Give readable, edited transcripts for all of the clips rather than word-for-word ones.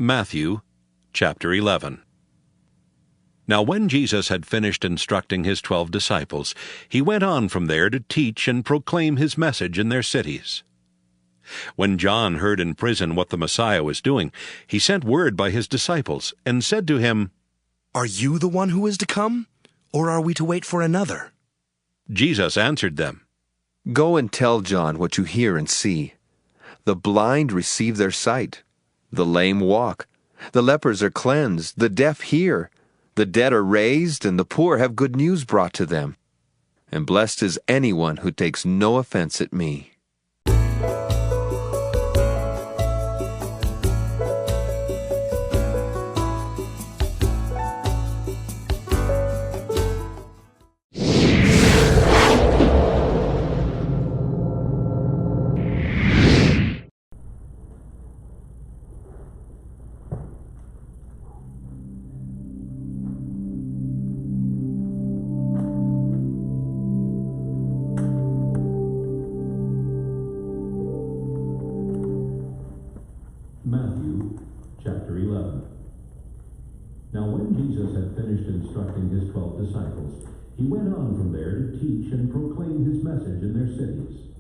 Matthew chapter 11. Now when Jesus had finished instructing his 12 disciples, he went on from there to teach and proclaim his message in their cities. When John heard in prison what the Messiah was doing, he sent word by his disciples and said to him, "Are you the one who is to come, or are we to wait for another?" Jesus answered them, "Go and tell John what you hear and see. The blind receive their sight, the lame walk, the lepers are cleansed, the deaf hear, the dead are raised, and the poor have good news brought to them. And blessed is anyone who takes no offense at me." Matthew chapter 11. Now when Jesus had finished instructing his 12 disciples, he went on from there to teach and proclaim his message in their cities.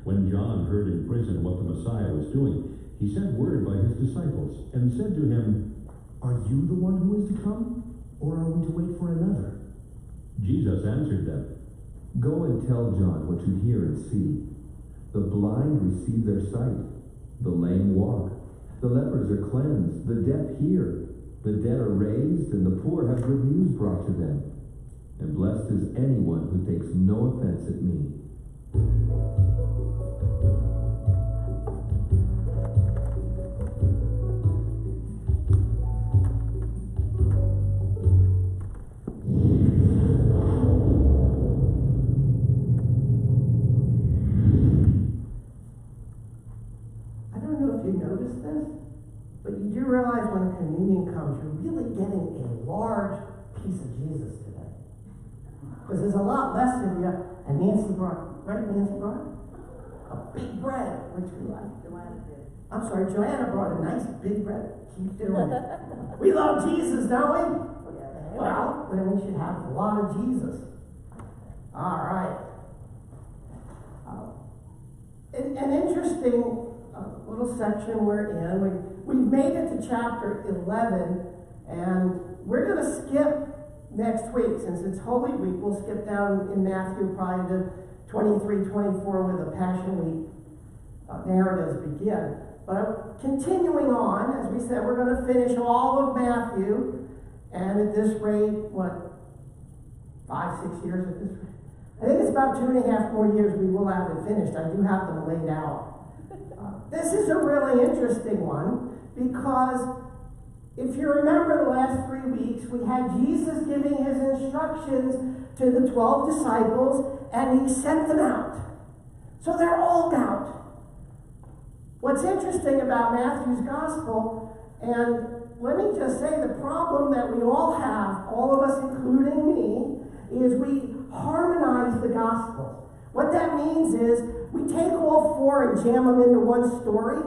When John heard in prison what the Messiah was doing, he sent word by his disciples and said to him, "Are you the one who is to come, or are we to wait for another?" Jesus answered them, "Go and tell John what you hear and see. The blind receive their sight, the lame walk, the lepers are cleansed, the deaf hear, the dead are raised, and the poor have good news brought to them. And blessed is anyone who takes no offense at me." You notice this, but you do realize when communion comes, you're really getting a large piece of Jesus today. Because there's a lot less of you, and Nancy brought, right, Nancy brought? A big bread, which we like. I'm sorry, Joanna brought a nice big bread. Keep doing it. We love Jesus, don't we? Well, then we should have a lot of Jesus. All right. An interesting little section we're in. We've made it to chapter 11, and we're going to skip next week. Since it's Holy Week, we'll skip down in Matthew probably to 23, 24, where the Passion Week narratives begin. But continuing on, as we said, we're going to finish all of Matthew, and at this rate, 5, 6 years at this rate? I think it's about 2.5 more years we will have it finished. I do have them laid out. This is a really interesting one because if you remember the last 3 weeks, we had Jesus giving his instructions to the 12 disciples and he sent them out. So they're all out. What's interesting about Matthew's gospel, and let me just say the problem that we all have, all of us including me, is we harmonize the gospel. What that means is we take all 4 and jam them into one story,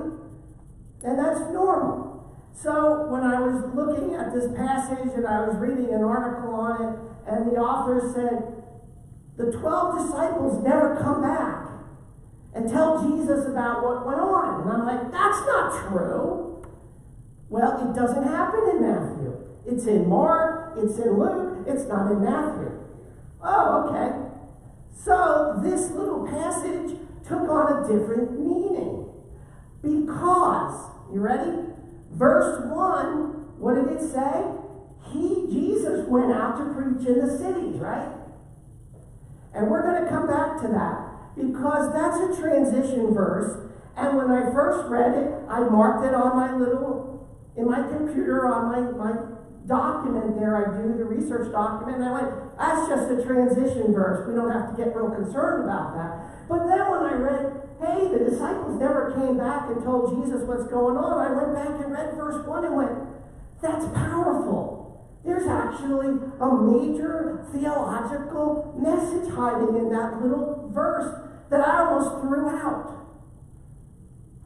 and that's normal. So when I was looking at this passage and I was reading an article on it, and the author said, the 12 disciples never come back and tell Jesus about what went on. And I'm like, that's not true. Well, it doesn't happen in Matthew. It's in Mark, it's in Luke, it's not in Matthew. Oh, okay. So this little passage took on a different meaning. Because, you ready? Verse 1, what did it say? Jesus went out to preach in the cities, right? And we're going to come back to that because that's a transition verse. And when I first read it, I marked it on in my computer, on my document there. I do the research document, and I went, that's just a transition verse. We don't have to get real concerned about that. But then when I read, hey, the disciples never came back and told Jesus what's going on, I went back and read verse 1 and went, that's powerful. There's actually a major theological message hiding in that little verse that I almost threw out.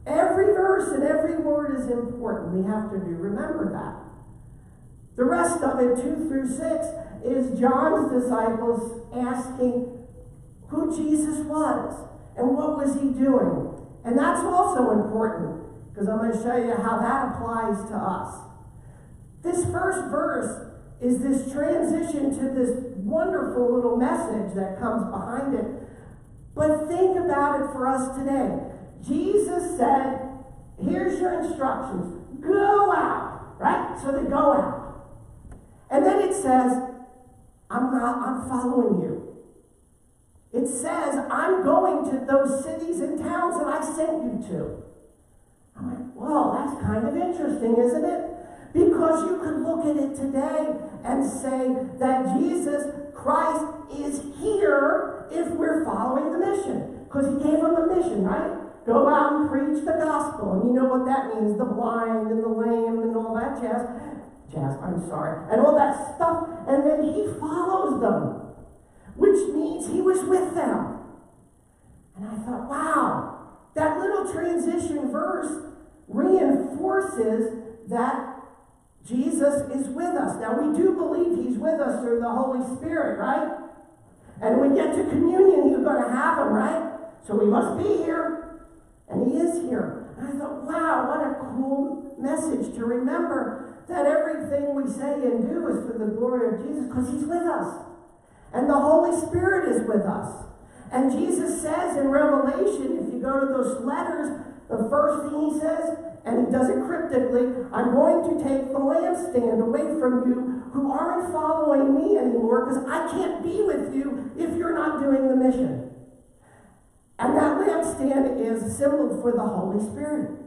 Every verse and every word is important. We have to remember that. The rest of it, 2 through 6, is John's disciples asking who Jesus was and what was he doing. And that's also important, because I'm going to show you how that applies to us. This first verse is this transition to this wonderful little message that comes behind it. But think about it for us today. Jesus said, here's your instructions. Go out, right? So they go out. And then it says, I'm following you. It says, I'm going to those cities and towns that I sent you to. I'm like, well, that's kind of interesting, isn't it? Because you could look at it today and say that Jesus Christ is here if we're following the mission. Because he gave them a mission, right? Go out and preach the gospel. And you know what that means, the blind and the lame and all that jazz, and all that stuff. And then he follows them, which means he was with them. And I thought, wow, that little transition verse reinforces that Jesus is with us. Now, we do believe he's with us through the Holy Spirit, right? And when we get to communion, you're going to have him, right? So we must be here. And he is here. And I thought, wow, what a cool message to remember that everything we say and do is for the glory of Jesus, because he's with us. And the Holy Spirit is with us. And Jesus says in Revelation, if you go to those letters, the first thing he says, and he does it cryptically, I'm going to take the lampstand away from you who aren't following me anymore, because I can't be with you if you're not doing the mission. And that lampstand is a symbol for the Holy Spirit.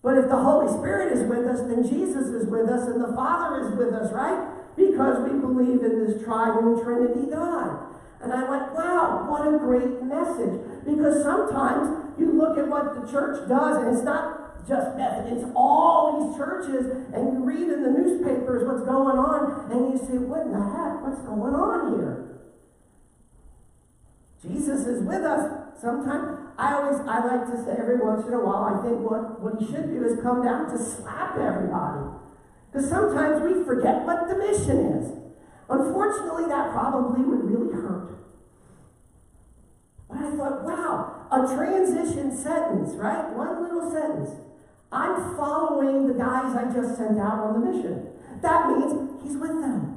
But if the Holy Spirit is with us, then Jesus is with us and the Father is with us, right? Because we believe in this triune Trinity God. And I went, wow, what a great message. Because sometimes you look at what the church does, and it's not just Methodist, it's all these churches, and you read in the newspapers what's going on, and you say, what in the heck? What's going on here? Jesus is with us. Sometimes, I like to say every once in a while, I think what he should do is come down to slap everybody. Because sometimes we forget what the mission is. Unfortunately, that probably would really hurt. But I thought, wow, a transition sentence, right? One little sentence. I'm following the guys I just sent out on the mission. That means he's with them.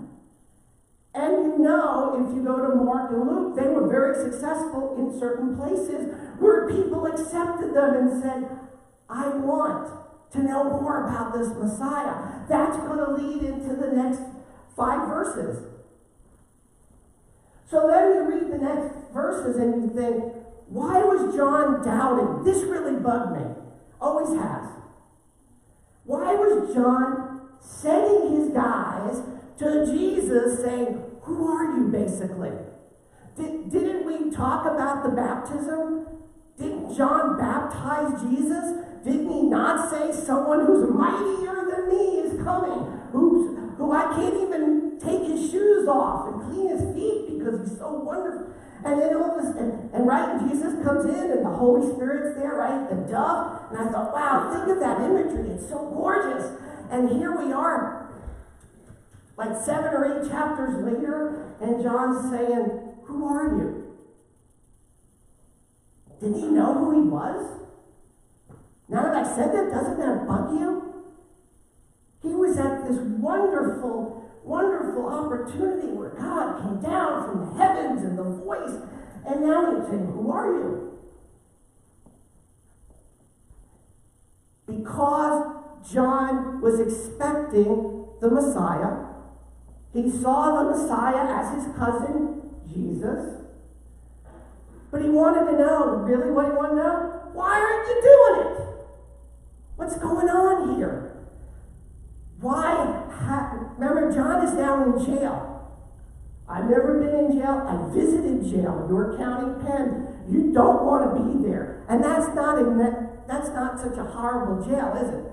And you know, if you go to Mark and Luke, they were very successful in certain places where people accepted them and said, I want to know more about this Messiah. That's going to lead into the next 5 verses. So then you read the next verses and you think, why was John doubting? This really bugged me. Always has. Why was John sending his guys to Jesus saying, who are you, basically? Didn't we talk about the baptism? Didn't John baptize Jesus? Didn't he not say someone who's mightier than me is coming, who I can't even take his shoes off and clean his feet because he's so wonderful? And then all this, and right, Jesus comes in and the Holy Spirit's there, right? The dove. And I thought, wow, think of that imagery. It's so gorgeous. And here we are, like 7 or 8 chapters later, and John's saying, who are you? Did he know who he was? Now that I said that, doesn't that bug you? He was at this wonderful, wonderful opportunity where God came down from the heavens and the voice, and now he's saying, who are you? Because John was expecting the Messiah. He saw the Messiah as his cousin, Jesus. But he wanted to know, really what he wanted to know? Why aren't you doing it? What's going on here? Remember, John is now in jail. I've never been in jail. I visited jail, York County Penn. You don't want to be there. And that's not such a horrible jail, is it?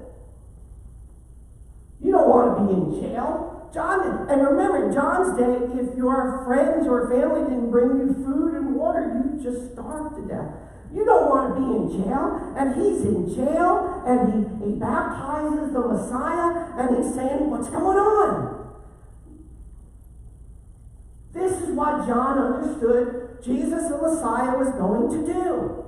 You don't want to be in jail. And remember, in John's day, if your friends or family didn't bring you food and water, you just starved to death. You don't want to be in jail. And he's in jail, and he baptizes the Messiah, and he's saying, what's going on? This is what John understood Jesus the Messiah was going to do.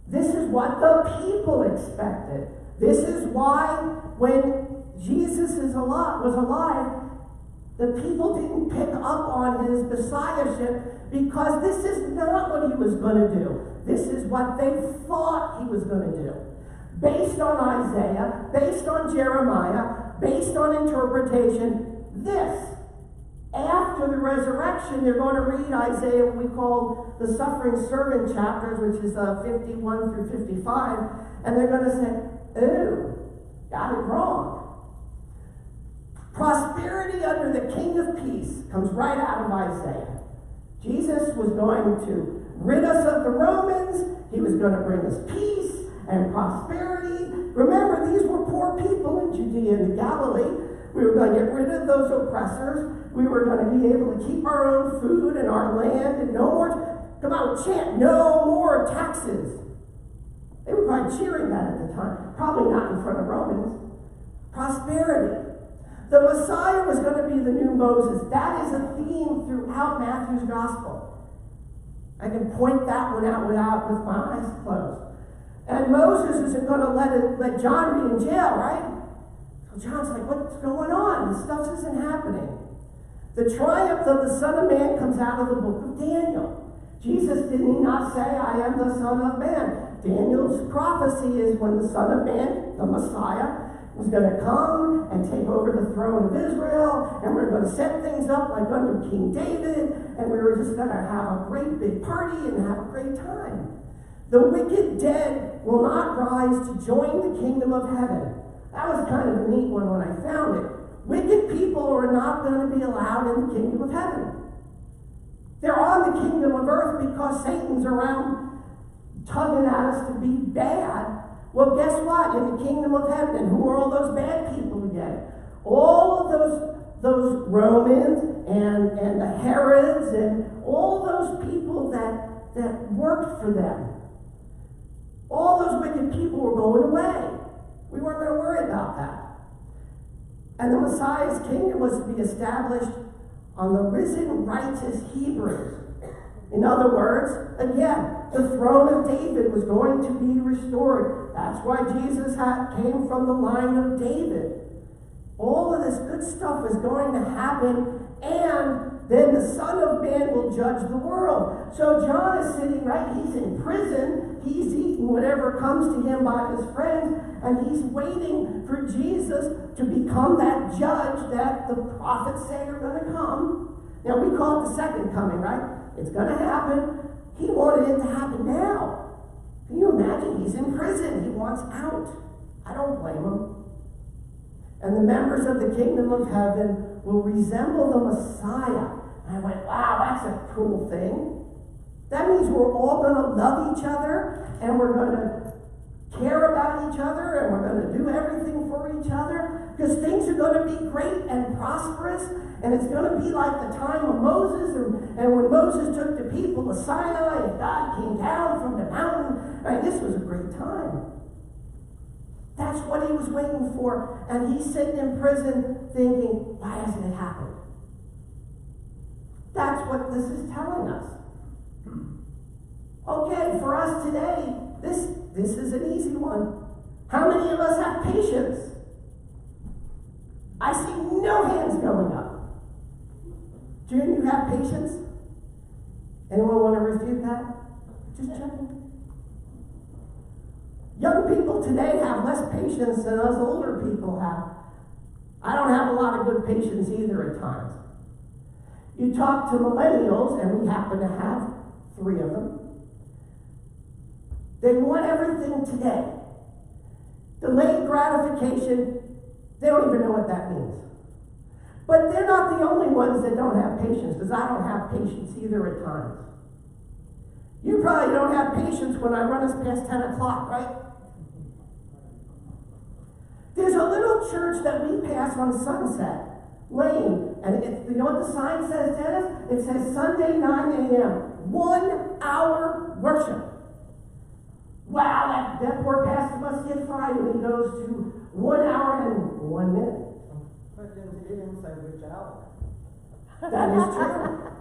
This is what the people expected. This is why when Jesus was alive, the people didn't pick up on his messiahship because this is not what he was going to do. This is what they thought he was going to do. Based on Isaiah, based on Jeremiah, based on interpretation, this. After the resurrection, they're going to read Isaiah, what we call the suffering servant chapters, which is 51 through 55, and they're going to say, ooh, got it wrong. Prosperity under the King of Peace comes right out of Isaiah. Jesus was going to rid us of the Romans. He was going to bring us peace and prosperity. Remember, these were poor people in Judea and Galilee. We were going to get rid of those oppressors. We were going to be able to keep our own food and our land, and no more, come on, chant, no more taxes. They were probably cheering that at the time. Probably not in front of Romans. Prosperity. The Messiah was going to be the new Moses. That is a theme throughout Matthew's gospel. I can point that one out with my eyes closed. And Moses isn't going to let John be in jail, right? So John's like, what's going on? This stuff isn't happening. The triumph of the Son of Man comes out of the book of Daniel. Jesus, did he not say, I am the Son of Man? Daniel's prophecy is when the Son of Man, the Messiah, was going to come and take over the throne of Israel, and we're going to set things up like under King David, and we were just going to have a great big party and have a great time. The wicked dead will not rise to join the kingdom of heaven. That was kind of a neat one when I found it. Wicked people are not going to be allowed in the kingdom of heaven. They're on the kingdom of earth because Satan's around tugging at us to be bad. Well, guess what? In the kingdom of heaven, and who are all those bad people again? All of those Romans and the Herods and all those people that worked for them. All those wicked people were going away. We weren't going to worry about that. And the Messiah's kingdom was to be established on the risen, righteous Hebrews. In other words, again, the throne of David was going to be restored. That's why Jesus came from the line of David. All of this good stuff is going to happen, and then the Son of Man will judge the world. So John is sitting, right? He's in prison. He's eating whatever comes to him by his friends, and he's waiting for Jesus to become that judge that the prophets say are going to come. Now, we call it the second coming, right? It's going to happen. He wanted it to happen now. Can you imagine? He's in prison. He wants out. I don't blame him. And the members of the kingdom of heaven will resemble the Messiah. And I went, wow, that's a cool thing. That means we're all going to love each other, and we're going to care about each other, and we're going to do everything for each other, because things are going to be great and prosperous, and it's going to be like the time of Moses, and when Moses took the people to Sinai, and God came down from the mountain. Right, this was a great time. That's what he was waiting for, and he's sitting in prison thinking, why hasn't it happened? That's what this is telling us. Okay, for us today, this is an easy one. How many of us have patience? I see no hands going up. June, you have patience? Anyone want to refute that? Just checking. Young people today have less patience than us older people have. I don't have a lot of good patience either at times. You talk to millennials, and we happen to have 3 of them. They want everything today. Delayed gratification, they don't even know what that means. But they're not the only ones that don't have patience, because I don't have patience either at times. You probably don't have patience when I run us past 10 o'clock, right? There's a little church that we pass on Sunset Lane, And you know what the sign says, Dennis? It says Sunday 9 a.m. 1 hour worship. Wow, that poor pastor must get fried when he goes to 1 hour and 1 minute. But it didn't say which hour. That is true.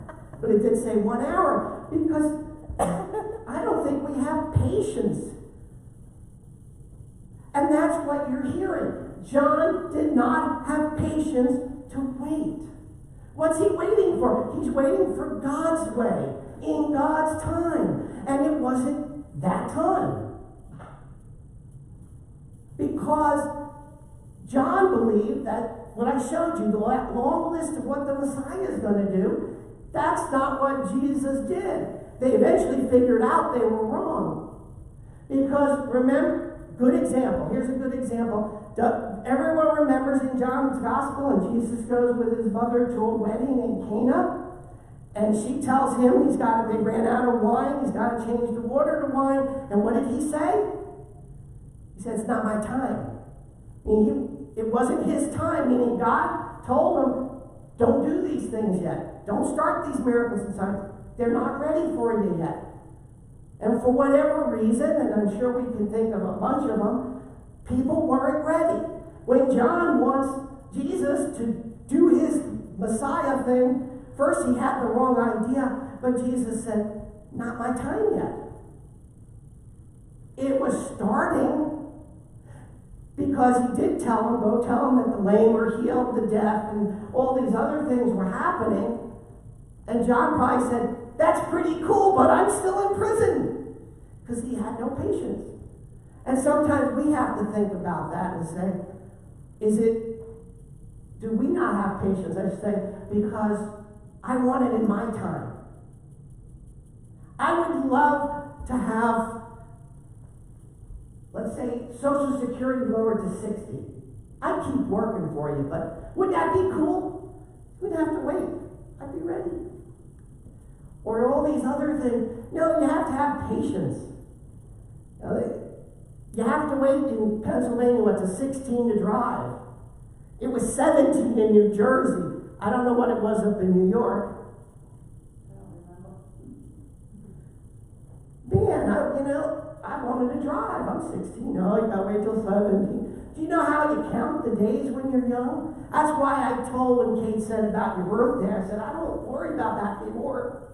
But it did say 1 hour because I don't think we have patience. And that's what you're hearing. John did not have patience to wait. What's he waiting for? He's waiting for God's way, in God's time. And it wasn't that time. Because John believed that what I showed you, the long list of what the Messiah is going to do, that's not what Jesus did. They eventually figured out they were wrong. Because remember, good example. Here's a good example. Everyone remembers in John's gospel, and Jesus goes with his mother to a wedding in Cana, and she tells him they ran out of wine, he's got to change the water to wine. And what did he say? He said, it's not my time. It wasn't his time, meaning God told him, don't do these things yet. Don't start these miracles and signs. They're not ready for you yet. And for whatever reason, and I'm sure we can think of a bunch of them, people weren't ready. When John wants Jesus to do his Messiah thing, first he had the wrong idea, but Jesus said, not my time yet. It was starting because he did tell them, go tell them that the lame were healed, the deaf, and all these other things were happening. And John probably said, that's pretty cool, but I'm still in prison. Because he had no patience. And sometimes we have to think about that and say, do we not have patience? I should say, because I want it in my time. I would love to have, let's say, Social Security lowered to 60. I'd keep working for you, but wouldn't that be cool? We'd have to wait. I'd be ready. Or all these other things. No, you have to have patience. You have to wait in Pennsylvania, to 16 to drive. It was 17 in New Jersey. I don't know what it was up in New York. Man, I wanted to drive. I'm 16. No, you gotta wait till 17. Do you know how you count the days when you're young? That's why I told when Kate said about your birthday, I said, I don't worry about that anymore.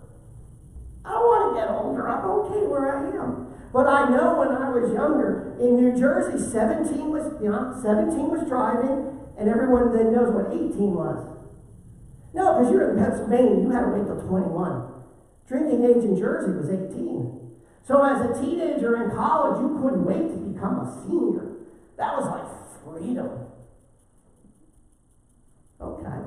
I don't want to get older. I'm okay where I am. But I know when I was younger, in New Jersey, 17 was driving, and everyone then knows what 18 was. No, because you're in Pennsylvania, you had to wait till 21. Drinking age in Jersey was 18. So as a teenager in college, you couldn't wait to become a senior. That was like freedom. Okay.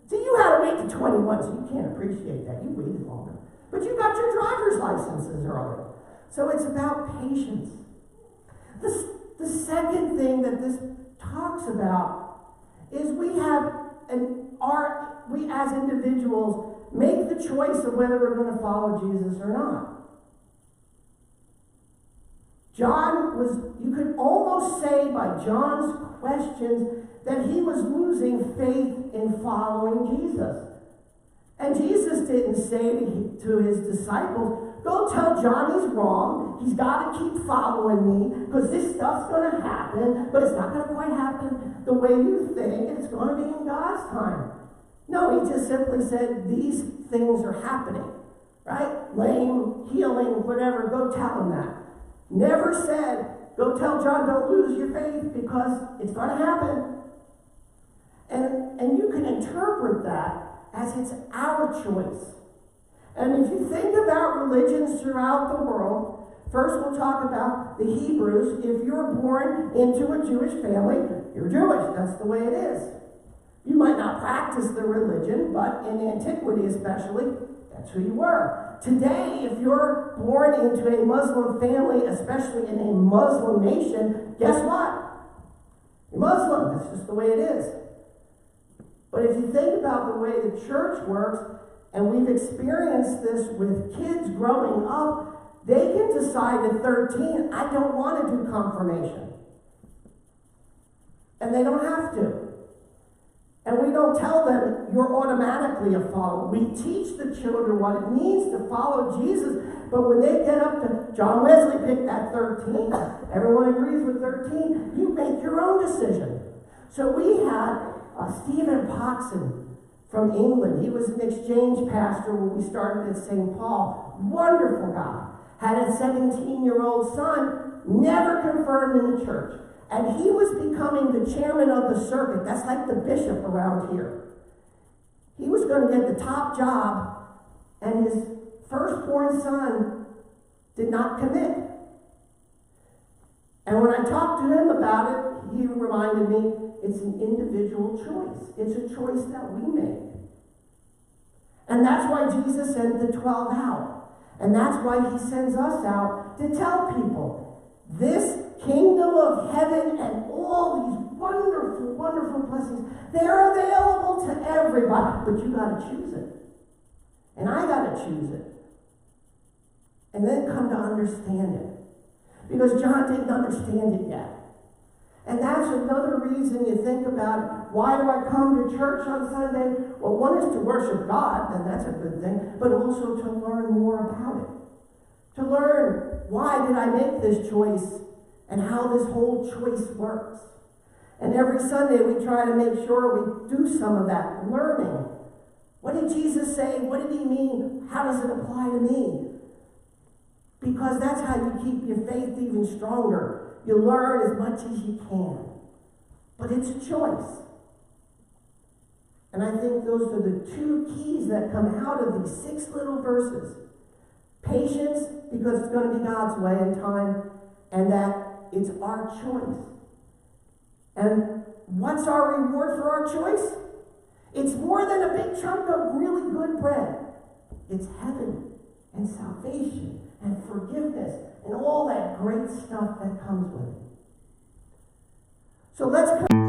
See, you had to wait to 21, so you can't appreciate that. You waited longer. But you got your driver's licenses early. So it's about patience. The second thing that this talks about is we as individuals make the choice of whether we're going to follow Jesus or not. You could almost say by John's questions that he was losing faith in following Jesus. And Jesus didn't say to his disciples, go tell John he's wrong. He's got to keep following me because this stuff's going to happen, but it's not going to quite happen the way you think, and it's going to be in God's time. No, he just simply said, these things are happening, right? Lame, healing, whatever, go tell him that. Never said, go tell John don't lose your faith because it's going to happen. And you can interpret that as it's our choice. And if you think about religions throughout the world, first we'll talk about the Hebrews. If you're born into a Jewish family, you're Jewish. That's the way it is. You might not practice the religion, but in antiquity especially, that's who you were. Today, if you're born into a Muslim family, especially in a Muslim nation, guess what? You're Muslim. That's just the way it is. But if you think about the way the church works, and we've experienced this with kids growing up, they can decide at 13, I don't want to do confirmation. And they don't have to. And we don't tell them you're automatically a follower. We teach the children what it means to follow Jesus. But when they get up to, John Wesley picked that 13. Everyone agrees with 13. You make your own decision. So we had Stephen Poxon from England. He was an exchange pastor when we started at St. Paul. Wonderful guy. Had a 17-year-old son, never confirmed in the church. And he was becoming the chairman of the circuit. That's like the bishop around here. He was going to get the top job, and his firstborn son did not commit. And when I talked to him about it, he reminded me it's an individual choice. It's a choice that we make. And that's why Jesus sent the 12 out. And that's why he sends us out to tell people this kingdom of heaven and all these wonderful, wonderful blessings, they're available to everybody, but you got to choose it. And I got to choose it. And then come to understand it. Because John didn't understand it yet. And that's another reason you think about, why do I come to church on Sunday? Well, one is to worship God, and that's a good thing, but also to learn more about it. To learn, why did I make this choice, and how this whole choice works. And every Sunday we try to make sure we do some of that learning. What did Jesus say? What did he mean? How does it apply to me? Because that's how you keep your faith even stronger. You learn as much as you can. But it's a choice. And I think those are the two keys that come out of these 6 little verses. Patience, because it's going to be God's way and time, and that it's our choice. And what's our reward for our choice? It's more than a big chunk of really good bread. It's heaven and salvation and forgiveness and all that great stuff that comes with it. So let's come.